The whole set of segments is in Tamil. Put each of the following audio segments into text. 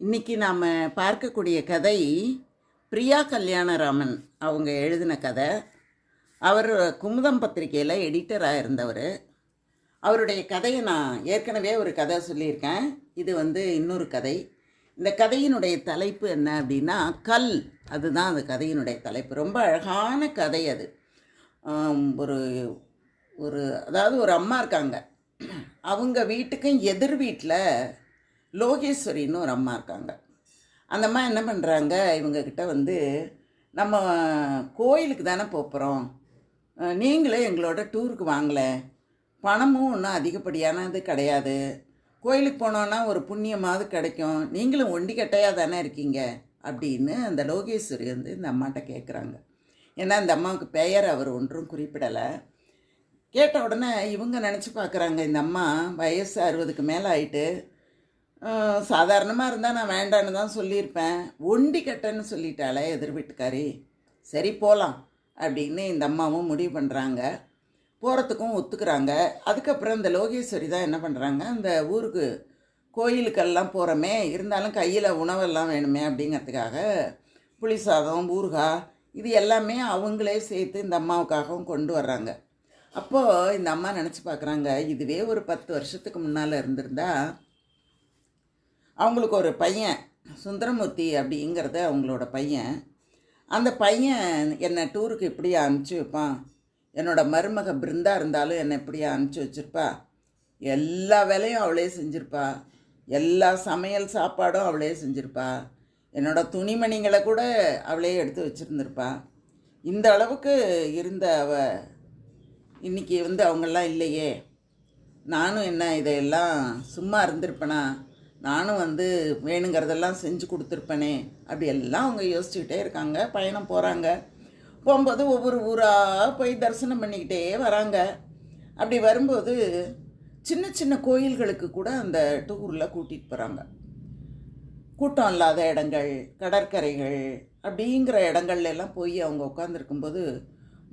இன்னைக்கு நாம் பார்க்கக்கூடிய கதை பிரியா கல்யாணராமன் அவங்க எழுதின கதை. அவர் குமுதம் பத்திரிக்கையில் எடிட்டராக இருந்தவர். அவருடைய கதையை நான் ஏற்கனவே ஒரு கதை சொல்லியிருக்கேன். இது இன்னொரு கதை. இந்த கதையினுடைய தலைப்பு என்ன அப்படின்னா கல். அதுதான் அந்த கதையினுடைய தலைப்பு. ரொம்ப அழகான கதை அது. ஒரு ஒரு அதாவது ஒரு அம்மா இருக்காங்க. அவங்க வீட்டுக்கும் எதிர் வீட்டில் லோகேஸ்வரின்னு ஒரு அம்மா இருக்காங்க. அந்த அம்மா என்ன பண்ணுறாங்க, இவங்கக்கிட்ட நம்ம கோயிலுக்கு தானே போகிறோம், நீங்களே எங்களோட டூருக்கு வாங்கலை, பணமும் ஒன்றும் அதிகப்படியானது கிடையாது, கோயிலுக்கு போனோன்னா ஒரு புண்ணியமாவது கிடைக்கும், நீங்களும் ஒண்டி கட்டையாக தானே இருக்கீங்க அப்படின்னு அந்த லோகேஸ்வரி இந்த அம்மாட்ட கேட்குறாங்க. ஏன்னா அந்த அம்மாவுக்கு பெயர் அவர் ஒன்றும் குறிப்பிடலை. கேட்ட உடனே இவங்க நினச்சி பார்க்குறாங்க, இந்த அம்மா வயசு 60க்கு மேலே ஆயிட்டு, சாதாரணமாக இருந்தால் நான் வேண்டான்னு தான் சொல்லியிருப்பேன், ஒண்டி கட்டன்னு சொல்லிட்டாளே எதிர் வீட்டுக்காரி, சரி போகலாம் அப்படின்னு இந்த அம்மாவும் முடிவு பண்ணுறாங்க. போகிறதுக்கும் ஒத்துக்கிறாங்க. அதுக்கப்புறம் இந்த லோகேஸ்வரி தான் என்ன பண்ணுறாங்க, அந்த ஊருக்கு கோயிலுக்கெல்லாம் போகிறோமே, இருந்தாலும் கையில் உணவெல்லாம் வேணுமே அப்படிங்கிறதுக்காக புளி சாதம், ஊறுகாய் இது எல்லாமே அவங்களே சேர்த்து இந்த அம்மாவுக்காகவும் கொண்டு வர்றாங்க. அப்போது இந்த அம்மா நினச்சி பார்க்குறாங்க, இதுவே ஒரு 10 வருஷத்துக்கு முன்னால் இருந்திருந்தா அவங்களுக்கு ஒரு பையன் சுந்தரமூர்த்தி அப்படிங்கிறது அவங்களோட பையன். அந்த பையன் என்னை டூருக்கு இப்படியே அனுப்பிச்சி வைப்பான், என்னோடய மருமக பிருந்தா இருந்தாலும் என்னை இப்படியே அனுப்பிச்சி வச்சுருப்பா, எல்லா வேலையும் அவளே செஞ்சுருப்பா, எல்லா சமையல் சாப்பாடும் அவளே செஞ்சுருப்பா, என்னோடய துணிமணிகளை கூட அவளே எடுத்து வச்சுருந்துருப்பா. இந்த அளவுக்கு இருந்த இன்றைக்கி அவங்கெல்லாம் இல்லையே, நானும் என்ன இதையெல்லாம் சும்மா இருந்திருப்பேனா, நானும் வேணுங்கிறதெல்லாம் செஞ்சு கொடுத்துருப்பேனே அப்படி எல்லாம் அவங்க யோசிச்சுக்கிட்டே இருக்காங்க. பயணம் போகிறாங்க. போகும்போது ஒவ்வொரு ஊராக போய் தரிசனம் பண்ணிக்கிட்டே வராங்க. அப்படி வரும்போது சின்ன சின்ன கோயில்களுக்கு கூட அந்த டூரில் கூட்டிகிட்டு போகிறாங்க. கூட்டம் இல்லாத இடங்கள், கடற்கரைகள் அப்படிங்கிற இடங்கள்லாம் போய் அவங்க உட்காந்துருக்கும்போது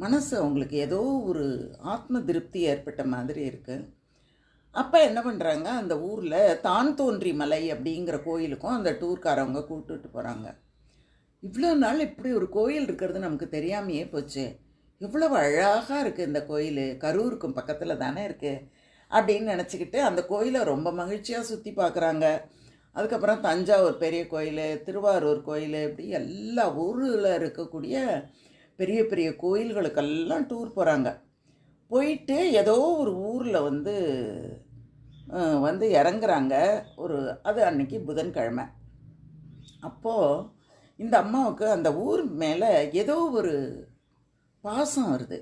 மனசு அவங்களுக்கு ஏதோ ஒரு ஆத்ம திருப்தி ஏற்பட்ட மாதிரி இருக்குது. அப்போ என்ன பண்ணுறாங்க, அந்த ஊரில் தான் தோன்றி மலை அப்படிங்கிற கோயிலுக்கும் அந்த டூர்காரவங்க கூப்பிட்டுட்டு போகிறாங்க. இவ்வளோ நாள் இப்படி ஒரு கோயில் இருக்கிறது நமக்கு தெரியாமையே போச்சு, எவ்வளவு அழகாக இருக்குது இந்த கோயில், கரூருக்கும் பக்கத்தில் தானே இருக்குது அப்படின்னு நினச்சிக்கிட்டு அந்த கோயிலை ரொம்ப மகிழ்ச்சியாக சுற்றி பார்க்குறாங்க. அதுக்கப்புறம் தஞ்சாவூர் பெரிய கோயில், திருவாரூர் கோயில், இப்படி எல்லா ஊரில் இருக்கக்கூடிய பெரிய பெரிய கோயில்களுக்கெல்லாம் டூர் போகிறாங்க. போயிட்டு ஏதோ ஒரு ஊரில் இறங்குறாங்க. அது அன்னைக்கு புதன்கிழமை. அப்போது இந்த அம்மாவுக்கு அந்த ஊர் மேலே ஏதோ ஒரு பாசம் வருது.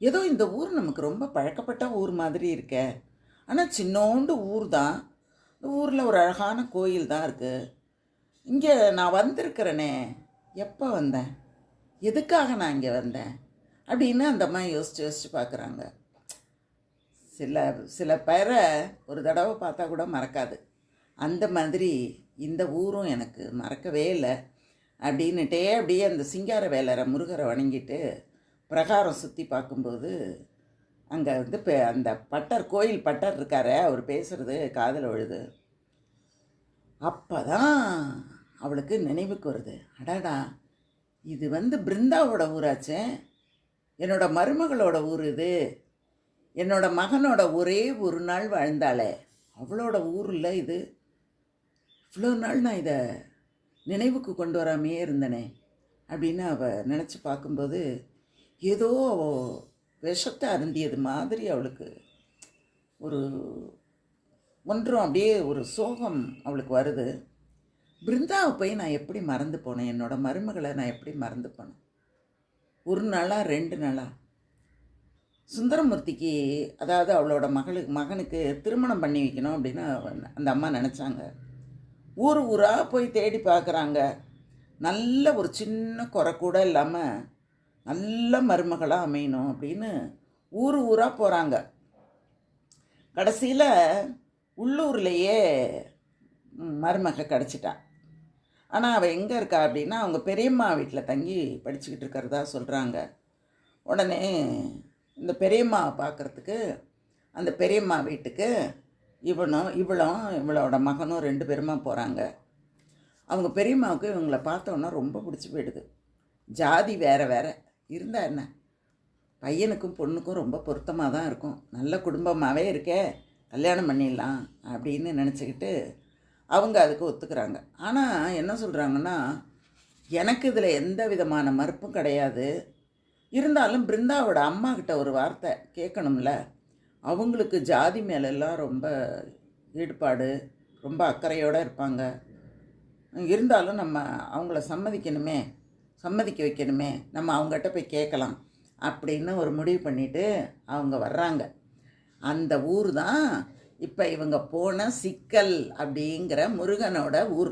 ஏதோ இந்த ஊர் நமக்கு ரொம்ப பழக்கப்பட்ட ஊர் மாதிரி இருக்கே, ஆனால் சின்னோண்டு ஊர் தான், இந்த ஊரில் ஒரு அழகான கோயில் தான் இருக்குது, இங்கே நான் வந்திருக்கிறேனே, எப்போ வந்தேன், எதுக்காக நான் இங்கே வந்தேன் அப்படின்னு அந்த அம்மா யோசித்து பார்க்குறாங்க. சில பேரை ஒரு தடவை பார்த்தா கூட மறக்காது, அந்த மாதிரி இந்த ஊரும் எனக்கு மறக்கவே இல்லை அப்படின்னுட்டே அப்படியே அந்த சிங்கார வேலரை முருகரை வணங்கிட்டு பிரகாரம் சுற்றி பார்க்கும்போது அங்கே அந்த கோயில் பட்டர் இருக்கார, அவர் பேசுகிறது காதில் விழுது. அப்போ தான் அவளுக்கு நினைவுக்கு வருது, அடாடா இது பிருந்தாவோட ஊராச்சே, என்னோட மருமகளோட ஊர் இது, என்னோட மகனோட ஒரே ஒரு நாள் வாழ்ந்தாளே அவளோட ஊரில் இது, இவ்வளோ நாள் நான் இதை நினைவுக்கு கொண்டு வராமையே இருந்தனே அப்படின்னு அவள் நினச்சி பார்க்கும்போது ஏதோ விஷத்தை அருந்தியது மாதிரி அவளுக்கு ஒன்றும் அப்படியே ஒரு சோகம் அவளுக்கு வருது. பிருந்தாவை போய் நான் எப்படி மறந்து போனேன், என்னோடய மருமகளை நான் எப்படி மறந்து போனேன், ஒரு நாளாக 2 நாளாக. சுந்தரமூர்த்திக்கு அதாவது அவளோட மகனுக்கு திருமணம் பண்ணி வைக்கணும் அப்படின்னு அந்த அம்மா நினச்சாங்க. ஊராக போய் தேடி பார்க்குறாங்க. நல்ல ஒரு சின்ன குறை கூட இல்லாமல் நல்ல மருமகளாக அமையணும் அப்படின்னு ஊராக போகிறாங்க. கடைசியில் உள்ளூர்லேயே மருமக கிடச்சிட்டான். ஆனால் அவள் எங்கே இருக்கா அப்படின்னா அவங்க பெரியம்மா வீட்டில் தங்கி படிச்சுக்கிட்டு இருக்கிறதா சொல்கிறாங்க. உடனே இந்த பெரியம்மாவை பார்க்குறதுக்கு அந்த பெரியம்மா வீட்டுக்கு இவளும் இவளோட மகனும் 2 பேருமா போகிறாங்க. அவங்க பெரியம்மாவுக்கு இவங்கள பார்த்தோன்னா ரொம்ப பிடிச்சி போயிடுது. ஜாதி வேறு வேறு இருந்தால் என்ன, பையனுக்கும் பொண்ணுக்கும் ரொம்ப பொருத்தமாக தான் இருக்கும், நல்ல குடும்பமாகவே இருக்கே, கல்யாணம் பண்ணிடலாம் அப்படின்னு நினச்சிக்கிட்டு அவங்க அதுக்கு ஒத்துக்கிறாங்க. ஆனால் என்ன சொல்கிறாங்கன்னா, எனக்கு இதில் எந்த விதமான மறுப்பும் கிடையாது, இருந்தாலும் பிருந்தாவோட அம்மா கிட்ட ஒரு வார்த்தை கேட்கணும்ல. அவங்களுக்கு ஜாதி மேலெல்லாம் ரொம்ப ஈடுபாடு, ரொம்ப அக்கறையோடு இருப்பாங்க. இருந்தாலும் நம்ம அவங்கள சம்மதிக்க வைக்கணுமே, நம்ம அவங்ககிட்ட போய் கேட்கலாம் அப்படின்னு ஒரு முடிவு பண்ணிவிட்டு அவங்க வர்றாங்க. அந்த ஊர் தான் இப்போ இவங்க போன சிக்கல் அப்படிங்கிற முருகனோட ஊர்.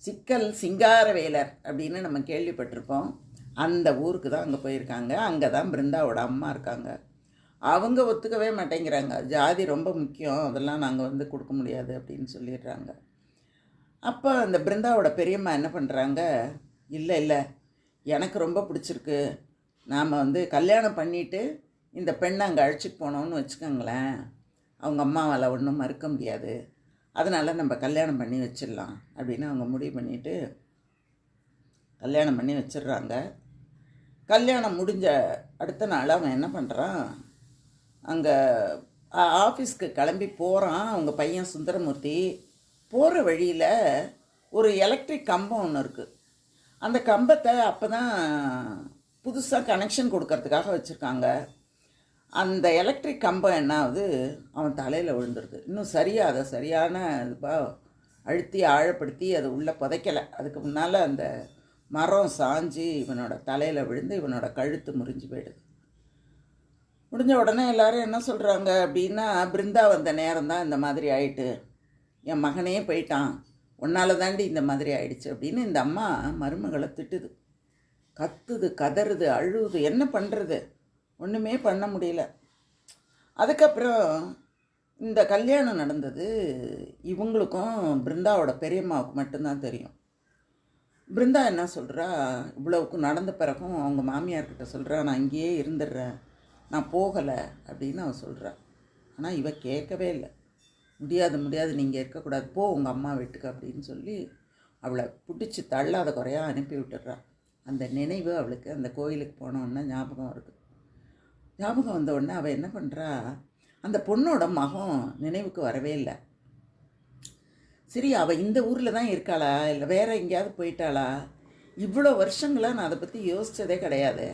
சிக்கல் சிங்காரவேலர் அப்படின்னு நம்ம கேள்விப்பட்டிருப்போம். அந்த ஊருக்கு தான் அங்கே போயிருக்காங்க. அங்கே தான் பிருந்தாவோட அம்மா இருக்காங்க. அவங்க ஒத்துக்கவே மாட்டேங்கிறாங்க, ஜாதி ரொம்ப முக்கியம், அதெல்லாம் நாங்கள் கொடுக்க முடியாது அப்படின்னு சொல்லிடுறாங்க. அப்போ அந்த பிருந்தாவோட பெரியம்மா என்ன பண்ணுறாங்க, இல்லை எனக்கு ரொம்ப பிடிச்சிருக்கு, நாம் கல்யாணம் பண்ணிவிட்டு இந்த பெண்ணை அங்கே அழைச்சிட்டு போனோம்னு வச்சுக்கோங்களேன், அவங்க அம்மாவால் ஒன்றும் மறுக்க முடியாது, அதனால் நம்ம கல்யாணம் பண்ணி வச்சிடலாம் அப்படின்னு அவங்க முடிவு பண்ணிவிட்டு கல்யாணம் பண்ணி வச்சிடுறாங்க. கல்யாணம் முடிஞ்ச அடுத்த நாள் அவன் என்ன பண்ணுறான், அங்கே ஆஃபீஸ்க்கு கிளம்பி போகிறான். அவங்க பையன் சுந்தரமூர்த்தி போகிற வழியில் ஒரு எலக்ட்ரிக் கம்பம் ஒன்று இருக்குது. அந்த கம்பத்தை அப்போ தான் புதுசாக கனெக்ஷன் கொடுக்கறதுக்காக வச்சுருக்காங்க. அந்த எலக்ட்ரிக் கம்பம் என்ன ஆகுது, அவன் தலையில் விழுந்துருது. இன்னும் அதை சரியான இதுவாக அழுத்தி ஆழப்படுத்தி அதை உள்ளே புதைக்கலை. அதுக்கு முன்னால் அந்த மரம் சாஞ்சு இவனோட தலையில் விழுந்து இவனோட கழுத்து முறிஞ்சு போயிடுது. முடிஞ்ச உடனே எல்லோரும் என்ன சொல்கிறாங்க அப்படின்னா, பிருந்தா வந்த நேரம் தான் இந்த மாதிரி ஆயிட்டு, என் மகனே போயிட்டான், உன்னால தாண்டி இந்த மாதிரி ஆயிடுச்சு அப்படின்னு இந்த அம்மா மருமகளை திட்டுது, கத்துது, கதறுது, அழுவுது. என்ன பண்ணுறது, ஒன்றுமே பண்ண முடியல. அதுக்கப்புறம் இந்த கல்யாணம் நடந்தது இவங்களுக்கும் பிருந்தாவோட பெரியம்மாவுக்கு மட்டும்தான் தெரியும். பிருந்தா என்ன சொல்கிறா, இவ்வளவுக்கு நடந்த பிறகும் அவங்க மாமியார்கிட்ட சொல்கிறா, நான் இங்கேயே இருந்துடுறேன், நான் போகலை அப்படின்னு அவன் சொல்கிறான். ஆனால் இவ கேட்கவே இல்லை. முடியாது, நீங்கள் இருக்கக்கூடாது, போ உங்கள் அம்மா வீட்டுக்கு அப்படின்னு சொல்லி அவளை பிடிச்சி தள்ளாத குறையாக அனுப்பி விட்டுடுறான். அந்த நினைவு அவளுக்கு அந்த கோயிலுக்கு போனோன்னா ஞாபகம் வருது. ஞாபகம் வந்த உடனே அவள் என்ன பண்ணுறா, அந்த பொண்ணோட மகன் நினைவுக்கு வரவே இல்லை. சரி, அவள் இந்த ஊரில் தான் இருக்காளா இல்லை வேறு எங்கேயாவது போயிட்டாளா, இவ்வளோ வருஷங்களாக நான் அதை பற்றி யோசித்ததே கிடையாது.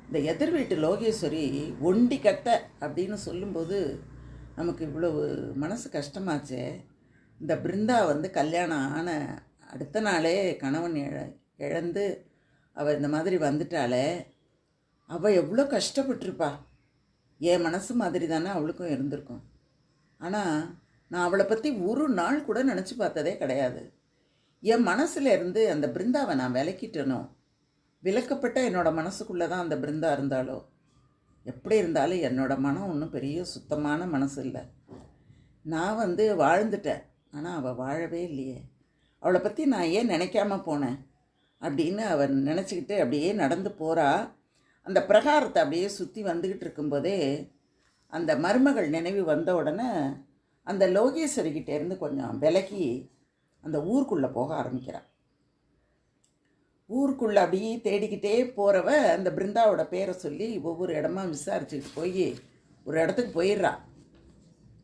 இந்த எதிர் வீட்டு லோகேஸ்வரி ஒண்டி கட்ட அப்படின்னு சொல்லும்போது நமக்கு இவ்வளவு மனசு கஷ்டமாச்சே. இந்த பிருந்தா கல்யாணம் ஆன அடுத்த நாளே கணவன் இழந்து அவள் இந்த மாதிரி வந்துட்டாளே, அவள் எவ்வளோ கஷ்டப்பட்டிருப்பா. என் மனசு மாதிரி தானே அவளுக்கும் இருந்திருக்கும். ஆனால் நான் அவளை பற்றி ஒரு நாள் கூட நினச்சி பார்த்ததே கிடையாது. என் மனசில் இருந்து அந்த பிருந்தாவை நான் விலக்கிட்டனோ, விலக்கப்பட்ட என்னோடய மனசுக்குள்ளே தான் அந்த பிருந்தா இருந்தாலோ, எப்படி இருந்தாலும் என்னோடய மனம் ஒன்றும் பெரிய சுத்தமான மனசு இல்லை. நான் வாழ்ந்துட்டேன், ஆனால் அவள் வாழவே இல்லையே, அவளை பற்றி நான் ஏன் நினைக்காம போனேன் அப்படின்னு அவன் நினச்சிக்கிட்டு அப்படியே நடந்து போகிறா. அந்த பிரகாரத்தை அப்படியே சுற்றி வந்துக்கிட்டு இருக்கும்போதே அந்த மருமகள் நினைவு வந்த உடனே அந்த லோகேஸ்வரிக்கிட்டேருந்து கொஞ்சம் விலகி அந்த ஊருக்குள்ளே போக ஆரம்பிக்கிறான். ஊருக்குள்ளே அப்படியே தேடிக்கிட்டே போகிறவ அந்த பிருந்தாவோட பேரை சொல்லி ஒவ்வொரு இடமா விசாரிச்சுட்டு போய் ஒரு இடத்துக்கு போயிடுறா.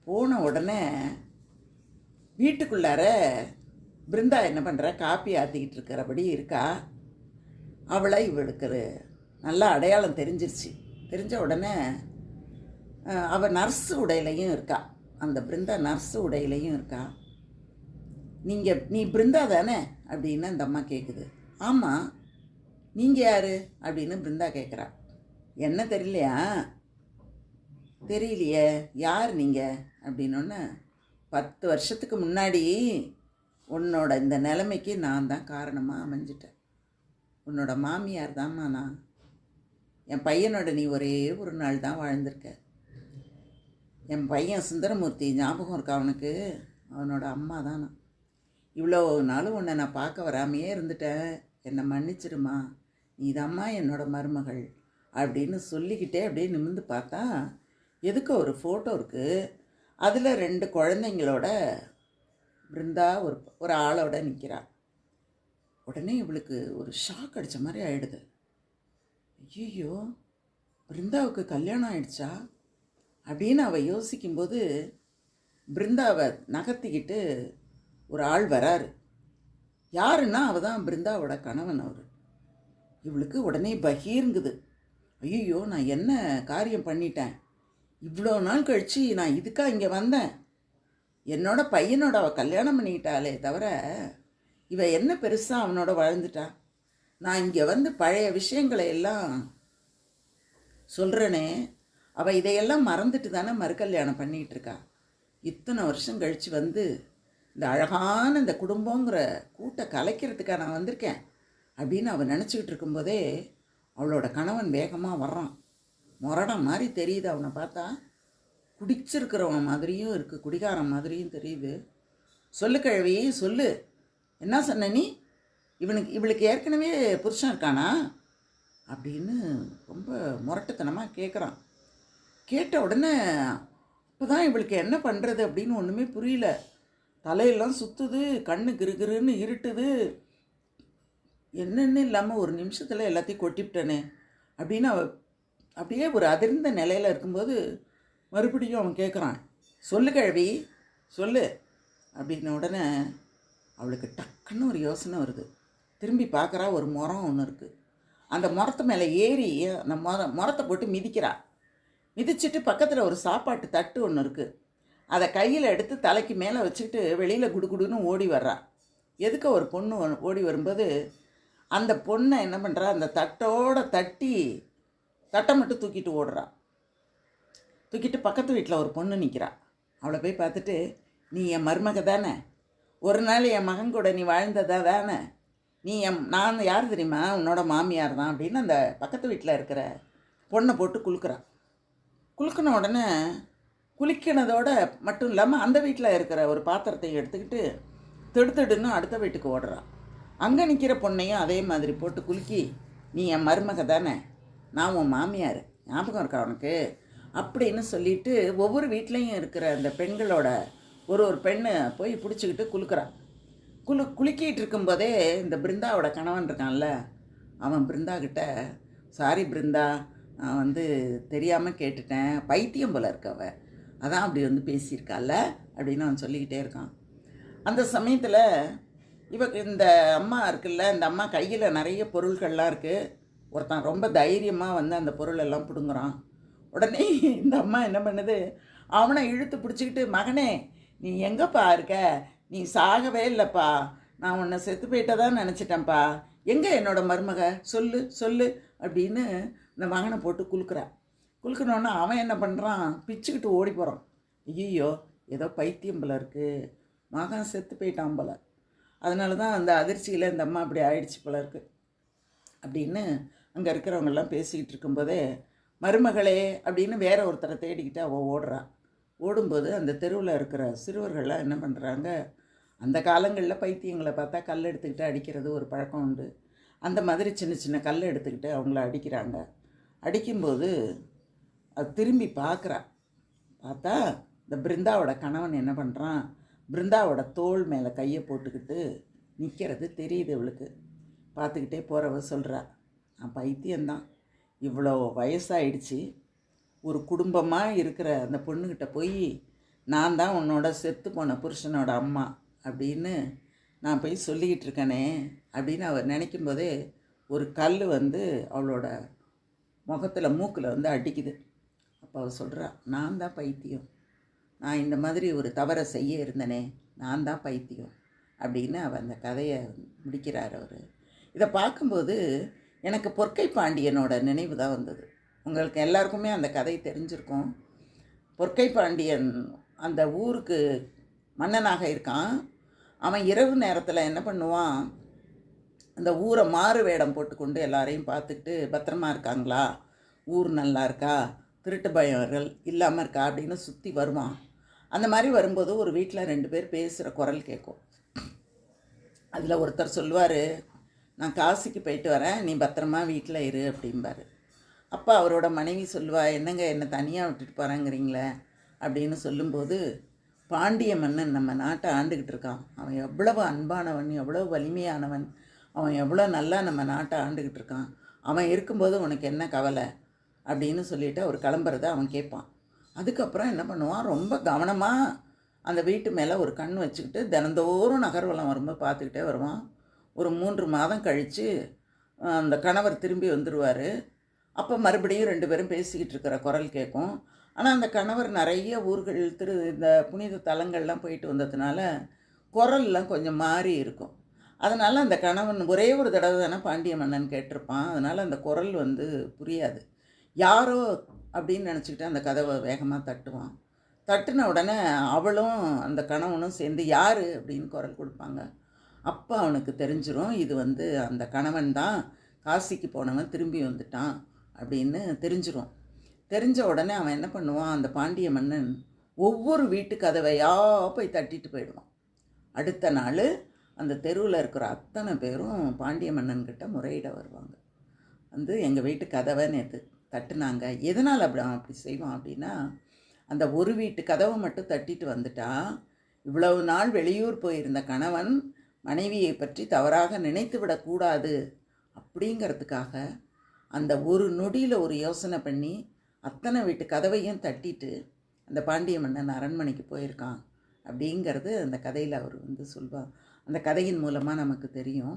போன உடனே வீட்டுக்குள்ளார பிருந்தா என்ன பண்ணுறா, காப்பி ஆற்றிக்கிட்டு இருக்கிறபடி இருக்கா. அவளை இவளுக்கு நல்லா அடையாளம் தெரிஞ்சிருச்சு. தெரிஞ்ச உடனே அவள் நர்ஸு உடையிலையும் இருக்கா. அந்த பிருந்தா நர்ஸு உடையிலையும் இருக்கா. நீ பிருந்தா தானே அப்படின்னு அந்த அம்மா கேட்குது. ஆமாம், நீங்கள் யார் அப்படின்னு பிருந்தா கேட்குறா. என்ன தெரியலையா? தெரியலையே, யார் நீங்கள் அப்படின்னோடனே, 10 வருஷத்துக்கு முன்னாடி உன்னோட இந்த நிலைமைக்கு நான் தான் காரணமாக அமைஞ்சிட்டேன். உன்னோட மாமியார் தான்மா நான். என் பையனோட நீ ஒரே ஒரு நாள் தான் வாழ்ந்திருக்க. என் பையன் சுந்தரமூர்த்தி ஞாபகம் இருக்கா அவனுக்கு? அவனோட அம்மா தான் நான். இவ்வளோ நாளும் உன்னை நான் பார்க்க வராமையே இருந்துட்டேன், என்னை மன்னிச்சிருமா, நீதாம்மா என்னோட மருமகள் அப்படின்னு சொல்லிக்கிட்டே அப்படியே நிமிர்ந்து பார்த்தா எதுக்கு ஒரு ஃபோட்டோ இருக்குது. அதில் 2 குழந்தைங்களோட பிருந்தா ஒரு ஆளோட நிற்கிறா. உடனே இவளுக்கு ஒரு ஷாக் அடித்த மாதிரி ஆயிடுது. ஐயோ, பிருந்தாவுக்கு கல்யாணம் ஆயிடுச்சா அப்படின்னு அவள் யோசிக்கும்போது பிருந்தாவை நகர்த்திக்கிட்டு ஒரு ஆள் வராரு. யாருன்னா அவள் தான் பிருந்தாவோட கணவன். அவர் இவளுக்கு உடனே பகீருங்குது. ஐயோ, நான் என்ன காரியம் பண்ணிட்டேன், இவ்வளோ நாள் கழித்து நான் இதுக்கா இங்கே வந்தேன், என்னோட பையனோட அவள் கல்யாணம் பண்ணிக்கிட்டாளே தவிர இவ என்ன பெருசாக அவனோட வாழ்ந்துட்டா. நான் இங்கே வந்து பழைய விஷயங்களை எல்லாம் சொல்கிறேனே, அவள் இதையெல்லாம் மறந்துட்டு தானே மறுகல்யாணம் பண்ணிகிட்டு இருக்கா. இத்தனை வருஷம் கழித்து வந்து இந்த அழகான இந்த குடும்பங்கிற கூட்டை கலைக்கிறதுக்காக நான் வந்திருக்கேன் அப்படின்னு அவள் நினச்சிக்கிட்டு இருக்கும்போதே அவளோட கணவன் வேகமாக வர்றான். முரடம் மாதிரி தெரியுது அவனை பார்த்தா, குடிச்சிருக்கிறவன் மாதிரியும் இருக்குது, குடிகாரன் மாதிரியும் தெரியுது. சொல்லு கிழவி, சொல்லு, என்ன சொன்ன நீ? இவளுக்கு ஏற்கனவே புருஷன் இருக்கானா அப்படின்னு ரொம்ப முரட்டுத்தனமாக கேட்குறான். கேட்ட உடனே இப்போ தான் இவளுக்கு என்ன பண்ணுறது அப்படின்னு ஒன்றுமே புரியல. தலையெல்லாம் சுற்றுது, கண்ணு கிருகிருன்னு இருட்டுது. என்னென்னு இல்லாமல் ஒரு நிமிஷத்தில் எல்லாத்தையும் கொட்டிவிட்டனே அப்படின்னு அப்படியே ஒரு அதிர்ந்த நிலையில் இருக்கும்போது மறுபடியும் அவன் கேட்குறான், சொல்லு கிழவி, சொல்லு அப்படின்ன உடனே அவளுக்கு டக்குன்னு ஒரு யோசனை வருது. திரும்பி பார்க்குறா, ஒரு முறம் ஒன்று இருக்குது. அந்த முறத்து மேலே ஏறி அந்த முறத்தை போட்டு மிதிக்கிறா. மிதிச்சுட்டு பக்கத்தில் ஒரு சாப்பாட்டு தட்டு ஒன்று இருக்குது, அதை கையில் எடுத்து தலைக்கு மேலே வச்சுக்கிட்டு வெளியில் குடுகுடுன்னு ஓடி வர்றா. எதுக்கு ஒரு பொண்ணு ஓடி வரும்போது அந்த பொண்ணை என்ன பண்ணுறா, அந்த தட்டோடு தட்டை மட்டும் தூக்கிட்டு ஓடுறா. தூக்கிட்டு பக்கத்து வீட்டில் ஒரு பொண்ணு நிற்கிறா. அவளை போய் பார்த்துட்டு, நீ என் மருமக தானே, ஒரு நாள் என் மகன் கூட நீ வாழ்ந்ததா தானே, நான் யார் தெரியுமா, உன்னோட மாமியார் தான் அப்படின்னு அந்த பக்கத்து வீட்டில் இருக்கிற பொண்ணை போட்டு குலுக்குறான். குலுக்கின உடனே குளிக்கினதோட மட்டும் இல்லாமல் அந்த வீட்டில் இருக்கிற ஒரு பாத்திரத்தை எடுத்துக்கிட்டு திடுன்னு அடுத்த வீட்டுக்கு ஓடுறான். அங்கே நிற்கிற பொண்ணையும் அதே மாதிரி போட்டு குலுக்கி, நீ என் மருமக தானே, நான் உன் மாமியார், ஞாபகம் இருக்கா உனக்கு அப்படின்னு சொல்லிட்டு ஒவ்வொரு வீட்லேயும் இருக்கிற அந்த பெண்களோட ஒரு பெண்ணை போய் பிடிச்சிக்கிட்டு குலுக்குறான். குலுக்கிட்டு இருக்கும்போதே இந்த பிருந்தாவோட கணவன் இருக்கான்ல, அவன் பிருந்தா கிட்ட, சாரி பிருந்தா, நான் வந்து தெரியாமல் கேட்டுட்டேன், பைத்தியம் போல இருக்கவ, அதான் அப்படி வந்து பேசியிருக்கால அப்படின்னு அவன் சொல்லிக்கிட்டே இருக்கான். அந்த சமயத்தில் இவக்கு இந்த அம்மா இருக்குல்ல, இந்த அம்மா கையில் நிறைய பொருள்கள்லாம் இருக்குது. ஒருத்தன் ரொம்ப தைரியமாக வந்து அந்த பொருளெல்லாம் பிடுங்குறான். உடனே இந்த அம்மா என்ன பண்ணுது, அவனை இழுத்து பிடிச்சிக்கிட்டு, மகனே நீ எங்கேப்பா இருக்க, நீ சாகவே இல்லைப்பா, நான் உன்னை செத்து போயிட்டதான் நினச்சிட்டேன்ப்பா, எங்கே என்னோடய மருமக, சொல்லு சொல்லு அப்படின்னு இந்த மகனை போட்டு குலுக்குனோன்னா அவன் என்ன பண்ணுறான், பிச்சுக்கிட்டு ஓடி போகிறான். ஐயோ, ஏதோ பைத்தியம் போல இருக்குது, மகன் செத்து போயிட்டான் போல, அதனால தான் அந்த அதிர்ச்சியில் இந்த அம்மா அப்படி ஆயிடுச்சு போல இருக்குது அப்படின்னு அங்கே இருக்கிறவங்கெல்லாம் பேசிக்கிட்டு இருக்கும்போதே, மருமகளே அப்படின்னு வேற ஒருத்தரை தேடிக்கிட்டு அவள் ஓடுறா. ஓடும்போது அந்த தெருவில் இருக்கிற சிறுவர்கள்லாம் என்ன பண்ணுறாங்க, அந்த காலங்களில் பைத்தியங்களை பார்த்தா கல் எடுத்துக்கிட்டு அடிக்கிறது ஒரு பழக்கம் உண்டு. அந்த மாதிரி சின்ன சின்ன கல் எடுத்துக்கிட்டு அவங்கள அடிக்கிறாங்க. அடிக்கும்போது அது திரும்பி பார்க்குறா. பார்த்தா இந்த பிருந்தாவோட கணவன் என்ன பண்ணுறான், பிருந்தாவோட தோள் மேலே கையை போட்டுக்கிட்டு நிற்கிறது தெரியுது இவளுக்கு. பார்த்துக்கிட்டே போகிறவ சொல்கிறா, நான் பைத்தியம்தான், இவ்வளோ வயசாகிடுச்சு, ஒரு குடும்பமாக இருக்கிற அந்த பொண்ணுக்கிட்ட போய் நான் தான் உன்னோட செத்து போன புருஷனோட அம்மா அப்படின்னு நான் போய் சொல்லிக்கிட்டு இருக்கேனே அப்படின்னு அவர் நினைக்கும் போதே ஒரு கல் வந்து அவளோட முகத்தில் மூக்கில் வந்து அடிக்குது. அப்போ அவள் சொல்கிறா, நான் தான் பைத்தியம், நான் இந்த மாதிரி ஒரு தவறை செய்ய இருந்தனே, நான் தான் பைத்தியம் அப்படின்னு அவள் அந்த கதையை முடிக்கிறார் அவர். இதை பார்க்கும்போது எனக்கு பொற்கை பாண்டியனோட நினைவு தான் வந்தது. உங்களுக்கு எல்லாருக்குமே அந்த கதை தெரிஞ்சிருக்கும். பொற்கை பாண்டியன் அந்த ஊருக்கு மன்னனாக இருக்கான். அவன் இரவு நேரத்தில் என்ன பண்ணுவான், அந்த ஊரை மாறு வேடம் போட்டுக்கொண்டு எல்லாரையும் பார்த்துக்கிட்டு பத்திரமா இருக்காங்களா, ஊர் நல்லா இருக்கா, திருட்டு பயங்கள் இல்லாமல் இருக்கா அப்படின்னு சுற்றி வருவான். அந்த மாதிரி வரும்போது ஒரு வீட்டில் 2 பேர் பேசுகிற குரல் கேட்கும். அதில் ஒருத்தர் சொல்லுவார், நான் காசிக்கு போயிட்டு வரேன், நீ பத்திரமா வீட்டில் இரு அப்படிம்பார். அப்போ அவரோட மனைவி சொல்லுவா, என்னங்க என்னை தனியாக விட்டுட்டு போகிறேங்கிறீங்களே அப்படின்னு சொல்லும்போது, பாண்டிய மன்னன் நம்ம நாட்டை ஆண்டுக்கிட்டு இருக்கான், அவன் எவ்வளவு அன்பானவன், எவ்வளவு வலிமையானவன், அவன் எவ்வளோ நல்லா நம்ம நாட்டை ஆண்டுக்கிட்டு இருக்கான், அவன் இருக்கும்போது உனக்கு என்ன கவலை அப்படின்னு சொல்லிவிட்டு அவர் கிளம்புறத அவன் கேட்பான். அதுக்கப்புறம் என்ன பண்ணுவான், ரொம்ப கவனமாக அந்த வீட்டு மேலே ஒரு கண் வச்சுக்கிட்டு தினந்தோறும் நகர்வலம் வரும்போது பார்த்துக்கிட்டே வருவான். ஒரு 3 மாதம் கழித்து அந்த கணவர் திரும்பி வந்துடுவார். அப்போ மறுபடியும் 2 பேரும் பேசிக்கிட்டு இருக்கிற குரல் கேட்கும். ஆனால் அந்த கணவர் நிறைய ஊர்கள் இந்த புனித தலங்கள்லாம் போயிட்டு வந்ததுனால குரல்லாம் கொஞ்சம் மாறி இருக்கும். அதனால் அந்த கணவன் ஒரே ஒரு தடவை தானே பாண்டிய மன்னன் கேட்டிருப்பான். அதனால் அந்த குரல் புரியாது. யாரோ அப்படின்னு நினச்சிக்கிட்டு அந்த கதவை வேகமாக தட்டுவான். தட்டின உடனே அவளும் அந்த கணவனும் சேர்ந்து யார் அப்படின்னு குரல் கொடுப்பாங்க. அப்போ அவனுக்கு தெரிஞ்சிடும், இது அந்த கணவன் தான், காசிக்கு போனவன் திரும்பி வந்துட்டான் அப்படின்னு தெரிஞ்சிடும். தெரிஞ்ச உடனே அவன் என்ன பண்ணுவான், அந்த பாண்டிய மன்னன் ஒவ்வொரு வீட்டு கதவையாக போய் தட்டிட்டு போயிடுவான். அடுத்த நாள் அந்த தெருவில் இருக்கிற அத்தனை பேரும் பாண்டிய மன்னன்கிட்ட முறையிட வருவாங்க. எங்கள் வீட்டு கதவை நேற்று தட்டுனாங்க. எதனால் அப்படி செய்வான் அப்படின்னா, அந்த ஒரு வீட்டு கதவை மட்டும் தட்டிட்டு வந்துட்டா இவ்வளவு நாள் வெளியூர் போயிருந்த கணவன் மனைவியை பற்றி தவறாக நினைத்து விடக்கூடாது அப்படிங்கிறதுக்காக அந்த ஒரு நொடியில் ஒரு யோசனை பண்ணி அத்தனை வீட்டு கதவையும் தட்டிட்டு அந்த பாண்டிய மன்னன் அரண்மனைக்கு போயிருக்கான் அப்படிங்கிறது அந்த கதையில் அவர் சொல்வார். அந்த கதையின் மூலமாக நமக்கு தெரியும்.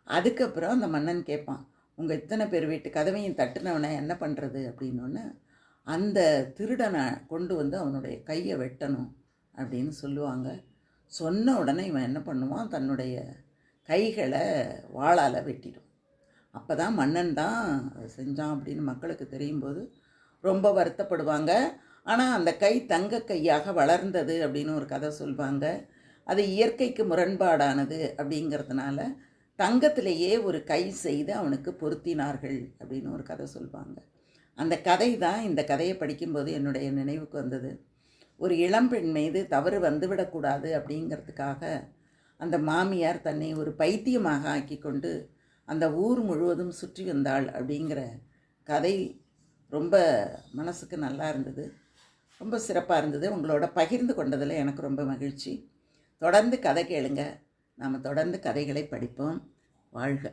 அதுக்கப்புறம் அந்த மன்னன் கேட்பான், உங்கள் இத்தனை பேர் வீட்டு கதவையும் தட்டுனவனை என்ன பண்ணுறது அப்படின்னோன்னு, அந்த திருடனை கொண்டு அவனுடைய கையை வெட்டணும் அப்படின்னு சொல்லுவாங்க. சொன்ன உடனே இவன் என்ன பண்ணுவான், தன்னுடைய கைகளை வாளால் வெட்டிடும். அப்போ தான் மன்னன் தான் அதை செஞ்சான் அப்படின்னு மக்களுக்கு தெரியும் போது ரொம்ப வருத்தப்படுவாங்க. ஆனால் அந்த கை தங்க கையாக வளர்ந்தது அப்படின்னு ஒரு கதை சொல்லுவாங்க. அது இயற்கைக்கு முரண்பாடானது அப்படிங்கிறதுனால தங்கத்திலேயே ஒரு கை செய்து அவனுக்கு பொருத்தினார்கள் அப்படின்னு ஒரு கதை சொல்லுவாங்க. அந்த கதை தான் இந்த கதையை படிக்கும்போது என்னுடைய நினைவுக்கு வந்தது. ஒரு இளம்பெண் மீது தவறு வந்துவிடக்கூடாது அப்படிங்கிறதுக்காக அந்த மாமியார் தன்னை ஒரு பைத்தியமாக ஆக்கி கொண்டு அந்த ஊர் முழுவதும் சுற்றி வந்தாள் அப்படிங்கிற கதை ரொம்ப மனசுக்கு நல்லா இருந்தது, ரொம்ப சிறப்பாக இருந்தது. உங்களோட பகிர்ந்து கொண்டதில் எனக்கு ரொம்ப மகிழ்ச்சி. தொடர்ந்து கதை கேளுங்க, நாம் தொடர்ந்து கதைகளை படிப்போம். வாழ்க.